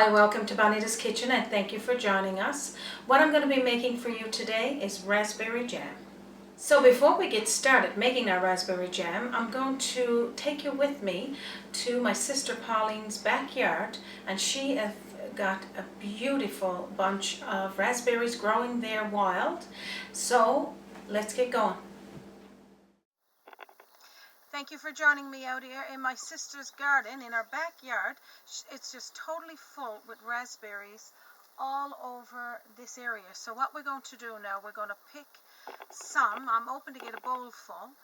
Hi, welcome to Bonita's Kitchen and thank you for joining us. What I'm going to be making for you today is raspberry jam. So before we get started making our raspberry jam, I'm going to take you with me to my sister Pauline's backyard, and she has got a beautiful bunch of raspberries growing there wild. So let's get going. Thank you for joining me out here in my sister's garden in our backyard. It's just totally full with raspberries all over this area. So what we're going to do now, we're going to pick some. I'm open to get a bowl full,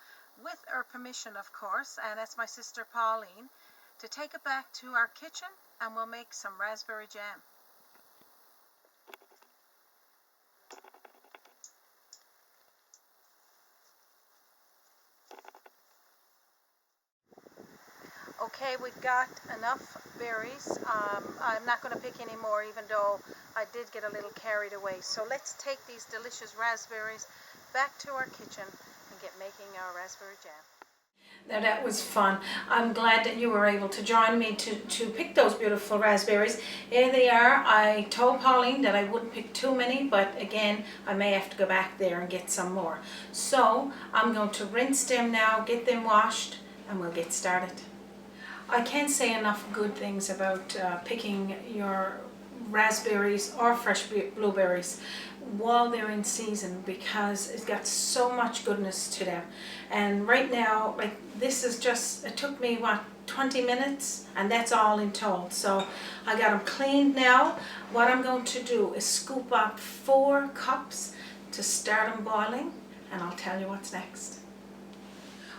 with her permission of course, and that's my sister Pauline, to take it back to our kitchen and we'll make some raspberry jam. Okay, we've got enough berries. I'm not going to pick any more, even though I did get a little carried away. So let's take these delicious raspberries back to our kitchen and get making our raspberry jam. Now that was fun. I'm glad that you were able to join me to pick those beautiful raspberries. Here they are. I told Pauline that I wouldn't pick too many, but again, I may have to go back there and get some more. So I'm going to rinse them now, get them washed, and we'll get started. I can't say enough good things about picking your raspberries or fresh blueberries while they're in season, because it's got so much goodness to them. And right now, like, this is just, it took me what, 20 minutes, and that's all in total. So I got them cleaned now. What I'm going to do is scoop up 4 cups to start them boiling, and I'll tell you what's next.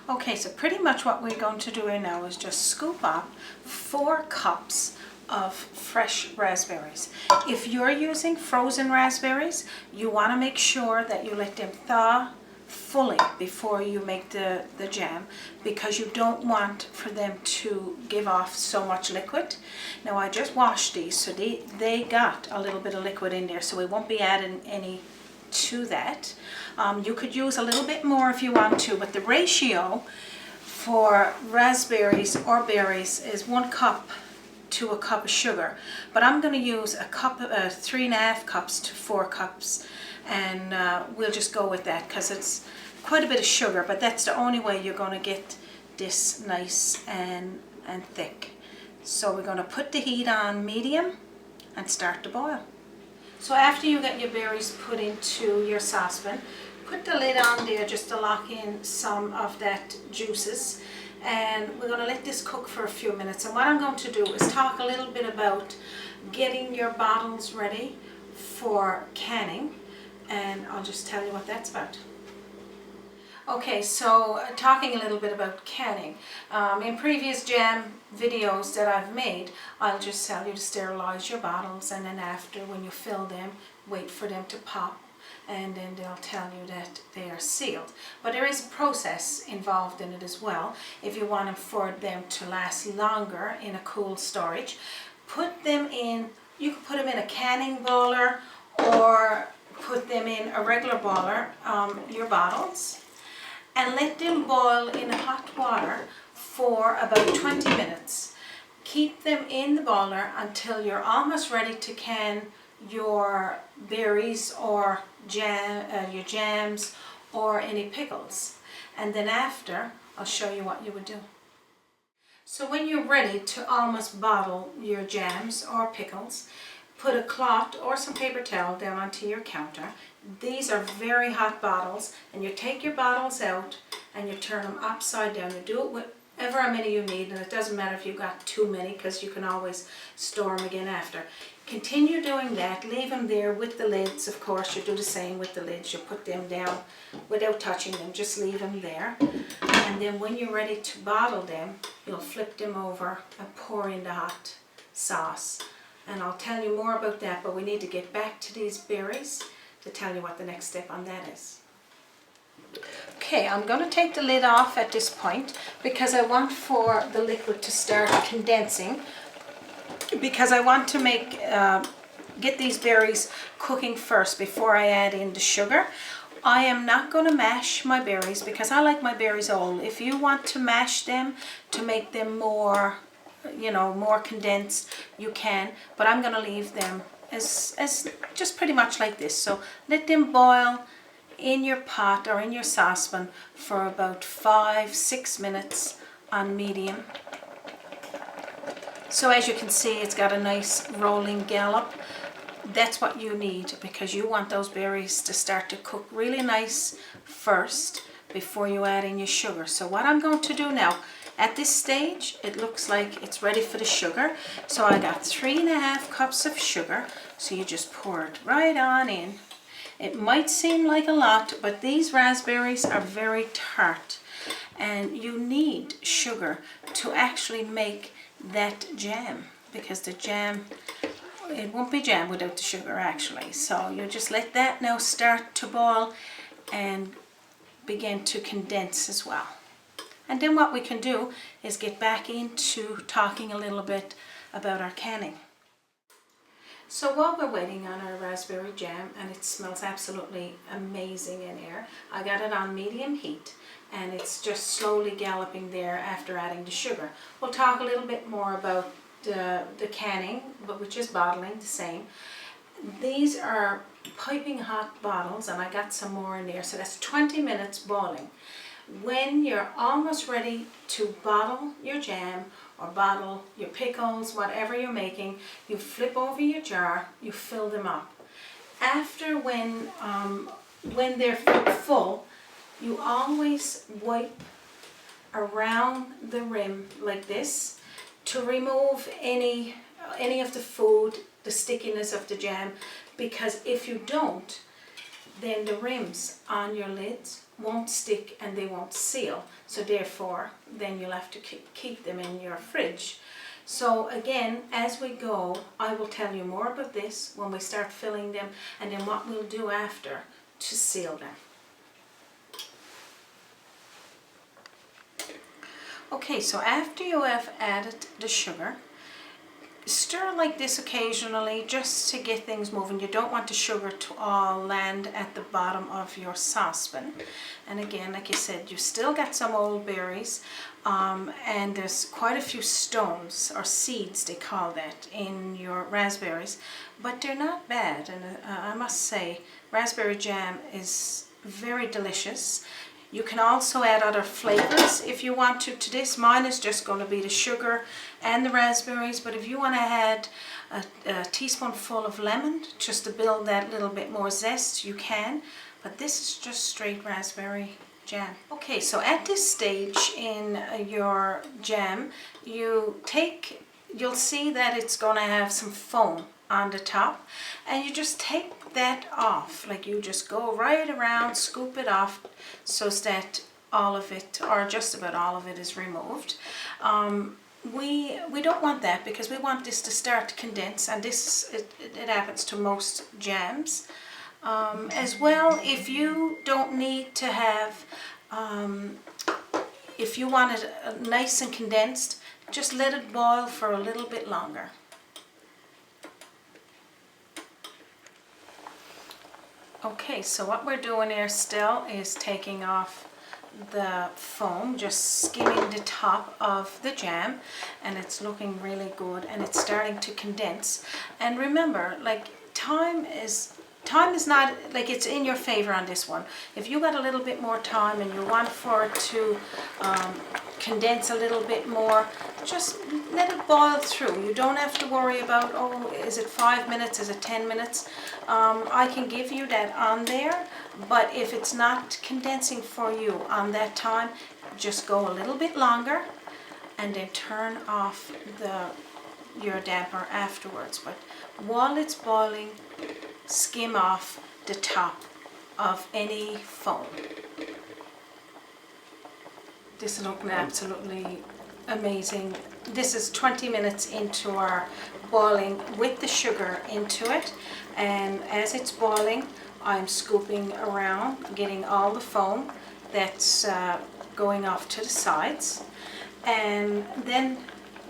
Okay, so pretty much what we're going to do here now is just scoop up 4 cups of fresh raspberries. If you're using frozen raspberries, you want to make sure that you let them thaw fully before you make the jam, because you don't want for them to give off so much liquid. Now I just washed these, so they got a little bit of liquid in there, so we won't be adding any to that. You could use a little bit more if you want to, but the ratio for raspberries or berries is 1 cup to a cup of sugar. But I'm going to use a cup, 3.5 cups to 4 cups, and we'll just go with that because it's quite a bit of sugar, but that's the only way you're going to get this nice and thick. So we're going to put the heat on medium and start to boil. So after you get your berries put into your saucepan, put the lid on there just to lock in some of that juices, and we're going to let this cook for a few minutes. And what I'm going to do is talk a little bit about getting your bottles ready for canning, and I'll just tell you what that's about. Okay, so talking a little bit about canning. In previous jam videos that I've made, I'll just tell you to sterilize your bottles, and then after, when you fill them, wait for them to pop, and then they'll tell you that they are sealed. But there is a process involved in it as well. If you want for them to last longer in a cool storage, put them in, you can put them in a canning boiler or put them in a regular boiler, your bottles, and let them boil in hot water for about 20 minutes. Keep them in the boiler until you're almost ready to can your berries or your jams or any pickles. And then after, I'll show you what you would do. So when you're ready to almost bottle your jams or pickles, put a cloth or some paper towel down onto your counter. These are very hot bottles, and you take your bottles out and you turn them upside down. You do it with however many you need, and it doesn't matter if you've got too many, because you can always store them again after. Continue doing that. Leave them there with the lids. Of course, you do the same with the lids. You put them down without touching them. Just leave them there. And then when you're ready to bottle them, you'll flip them over and pour in the hot sauce. And I'll tell you more about that, but we need to get back to these berries to tell you what the next step on that is. Okay, I'm going to take the lid off at this point because I want for the liquid to start condensing, because I want to get these berries cooking first before I add in the sugar. I am not going to mash my berries because I like my berries whole. If you want to mash them to make them more you know, more condensed, you can, but I'm going to leave them as just pretty much like this. So let them boil in your pot or in your saucepan for about 5-6 minutes on medium. So as you can see, it's got a nice rolling gallop. That's what you need, because you want those berries to start to cook really nice first before you add in your sugar. So what I'm going to do now, at this stage, it looks like it's ready for the sugar. So I got 3.5 cups of sugar. So you just pour it right on in. It might seem like a lot, but these raspberries are very tart, and you need sugar to actually make that jam, because the jam, it won't be jam without the sugar actually. So you just let that now start to boil and begin to condense as well. And then what we can do is get back into talking a little bit about our canning. So while we're waiting on our raspberry jam, and it smells absolutely amazing in here, I got it on medium heat, and it's just slowly galloping there after adding the sugar. We'll talk a little bit more about the canning, but which is bottling, the same. These are piping hot bottles, and I got some more in there, so that's 20 minutes boiling. When you're almost ready to bottle your jam or bottle your pickles, whatever you're making, you flip over your jar, you fill them up. After when they're full, you always wipe around the rim like this to remove any of the food, the stickiness of the jam, because if you don't, then the rims on your lids won't stick and they won't seal. So therefore, then you'll have to keep them in your fridge. So again, as we go, I will tell you more about this when we start filling them, and then what we'll do after to seal them. Okay, so after you have added the sugar, stir like this occasionally just to get things moving. You don't want the sugar to all land at the bottom of your saucepan. And again, like I said, you still got some old berries, and there's quite a few stones or seeds, they call that, in your raspberries, but they're not bad. And I must say, raspberry jam is very delicious. You can also add other flavors if you want to this. Mine is just going to be the sugar and the raspberries, but if you want to add a teaspoonful of lemon just to build that little bit more zest, you can. But this is just straight raspberry jam. Okay, so at this stage in your jam, you'll see that it's going to have some foam on the top, and you just take that off. Like, you just go right around, scoop it off so that all of it, or just about all of it, is removed. We don't want that, because we want this to start to condense, and this it happens to most jams. As well, if you don't need to have, if you want it nice and condensed, just let it boil for a little bit longer. Okay, so what we're doing here still is taking off the foam, just skimming the top of the jam, and it's looking really good, and it's starting to condense. And remember, like, time is not, like, it's in your favor on this one. If you got a little bit more time and you want for it to condense a little bit more, just let it boil through. You don't have to worry about, oh, is it 5 minutes, is it 10 minutes? I can give you that on there, but if it's not condensing for you on that time, just go a little bit longer and then turn off your damper afterwards. But while it's boiling, skim off the top of any foam. This is looking absolutely amazing. This is 20 minutes into our boiling with the sugar into it, and as it's boiling, I'm scooping around, getting all the foam that's going off to the sides. And then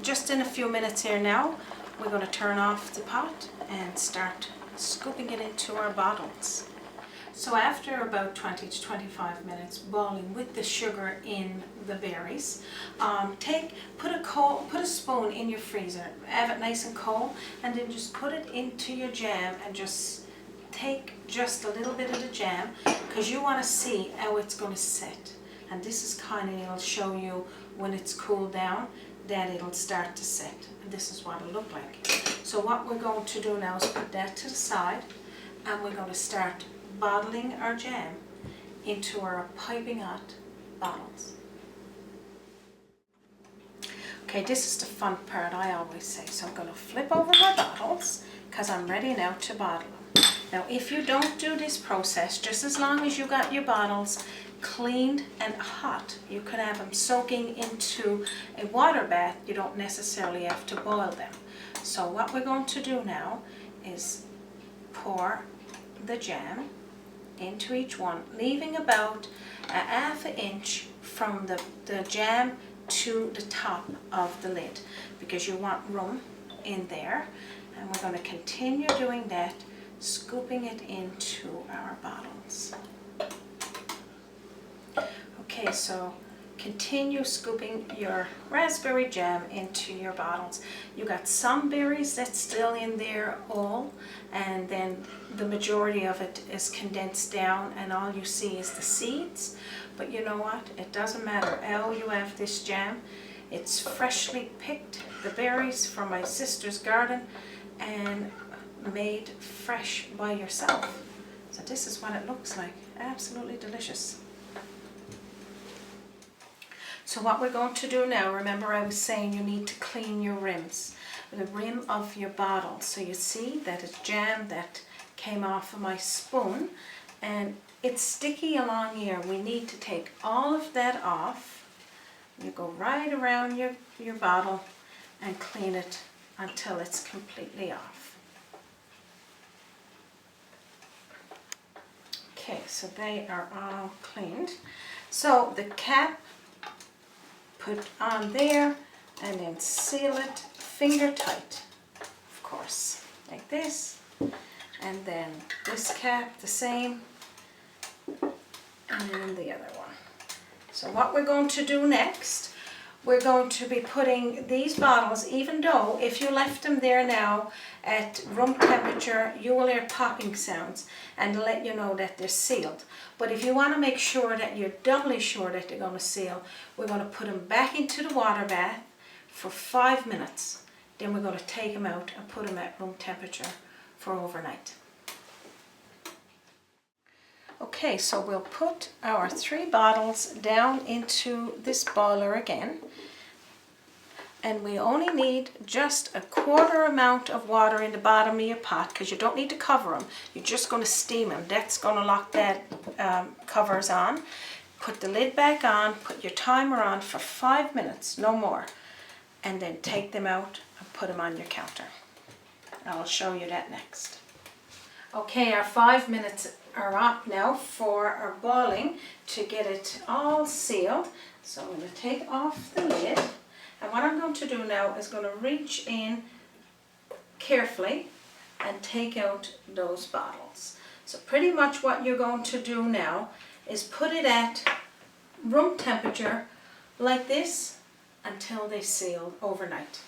just in a few minutes here now, we're going to turn off the pot and start scooping it into our bottles. So after about 20 to 25 minutes boiling with the sugar in the berries, put a spoon in your freezer, have it nice and cold, and then just put it into your jam and just take just a little bit of the jam, because you want to see how it's going to set. And this is kind of, it'll show you when it's cooled down that it'll start to set. And this is what it'll look like. So what we're going to do now is put that to the side, and we're going to start bottling our jam into our piping hot bottles. Okay, this is the fun part, I always say. So I'm going to flip over my bottles because I'm ready now to bottle them. Now if you don't do this process, just as long as you got your bottles cleaned and hot, you could have them soaking into a water bath. You don't necessarily have to boil them. So what we're going to do now is pour the jam into each one, leaving about a half an inch from the jam to the top of the lid, because you want room in there. And we're going to continue doing that, scooping it into our bottles. Okay, so continue scooping your raspberry jam into your bottles. You got some berries that's still in there all, and then the majority of it is condensed down and all you see is the seeds. But you know what? It doesn't matter how you have this jam. It's freshly picked, the berries from my sister's garden, and made fresh by yourself. So this is what it looks like. Absolutely delicious. So what we're going to do now, remember I was saying you need to clean your rims, the rim of your bottle. So you see that it's jam that came off of my spoon, and it's sticky along here. We need to take all of that off. You go right around your bottle and clean it until it's completely off. Okay, so they are all cleaned. So the cap, put on there and then seal it finger tight, of course, like this. And then this cap the same, and then the other one. So what we're going to do next, we're going to be putting these bottles, even though if you left them there now at room temperature, you will hear popping sounds and let you know that they're sealed. But if you want to make sure that you're doubly sure that they're going to seal, we're going to put them back into the water bath for 5 minutes. Then we're going to take them out and put them at room temperature for overnight. Okay, so we'll put our 3 bottles down into this boiler again. And we only need just a quarter amount of water in the bottom of your pot, because you don't need to cover them. You're just going to steam them. That's going to lock that covers on. Put the lid back on, put your timer on for 5 minutes, no more. And then take them out and put them on your counter. I'll show you that next. Okay, our 5 minutes are up now for our boiling to get it all sealed. So I'm going to take off the lid. And what I'm going to do now is going to reach in carefully and take out those bottles. So pretty much what you're going to do now is put it at room temperature like this until they seal overnight.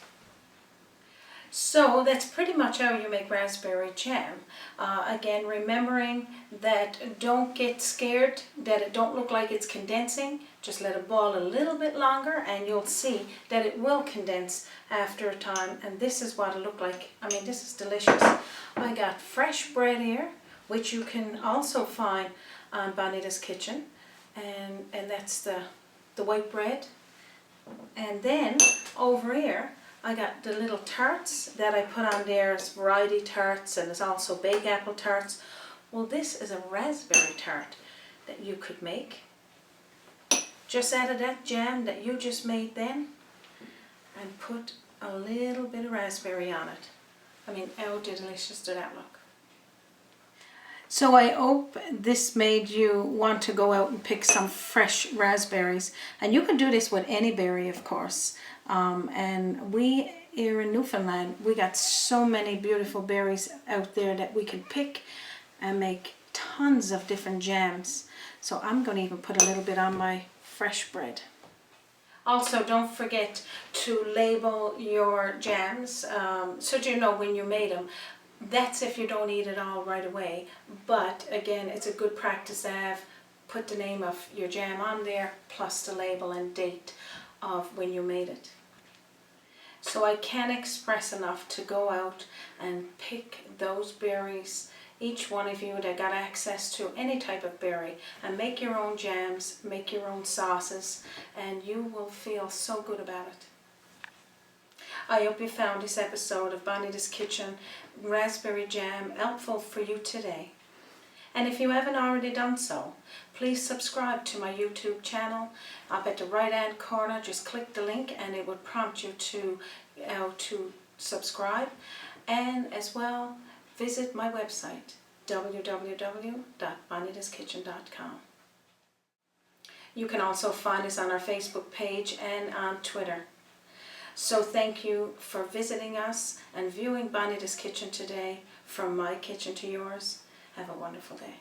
So that's pretty much how you make raspberry jam. Again, remembering that don't get scared that it don't look like it's condensing. Just let it boil a little bit longer and you'll see that it will condense after a time. And this is what it looked like. I mean, this is delicious. I got fresh bread here, which you can also find on Bonita's Kitchen. And that's the white bread. And then over here, I got the little tarts that I put on there. It's variety tarts, and there's also baked apple tarts. Well, this is a raspberry tart that you could make. Just out of that jam that you just made then, and put a little bit of raspberry on it. I mean, how delicious did that look? So I hope this made you want to go out and pick some fresh raspberries. And you can do this with any berry, of course. And we here in Newfoundland, we got so many beautiful berries out there that we can pick and make tons of different jams. So I'm going to even put a little bit on my fresh bread. Also, don't forget to label your jams so you know when you made them. That's if you don't eat it all right away. But again, it's a good practice to have put the name of your jam on there plus the label and date of when you made it. So I can't express enough to go out and pick those berries. Each one of you that got access to any type of berry, and make your own jams, make your own sauces, and you will feel so good about it. I hope you found this episode of Bonita's Kitchen raspberry jam helpful for you today. And if you haven't already done so, please subscribe to my YouTube channel. Up at the right hand corner, just click the link and it will prompt you to subscribe. And as well, visit my website, www.bonitaskitchen.com. You can also find us on our Facebook page and on Twitter. So thank you for visiting us and viewing Bonita's Kitchen today, from my kitchen to yours. Have a wonderful day.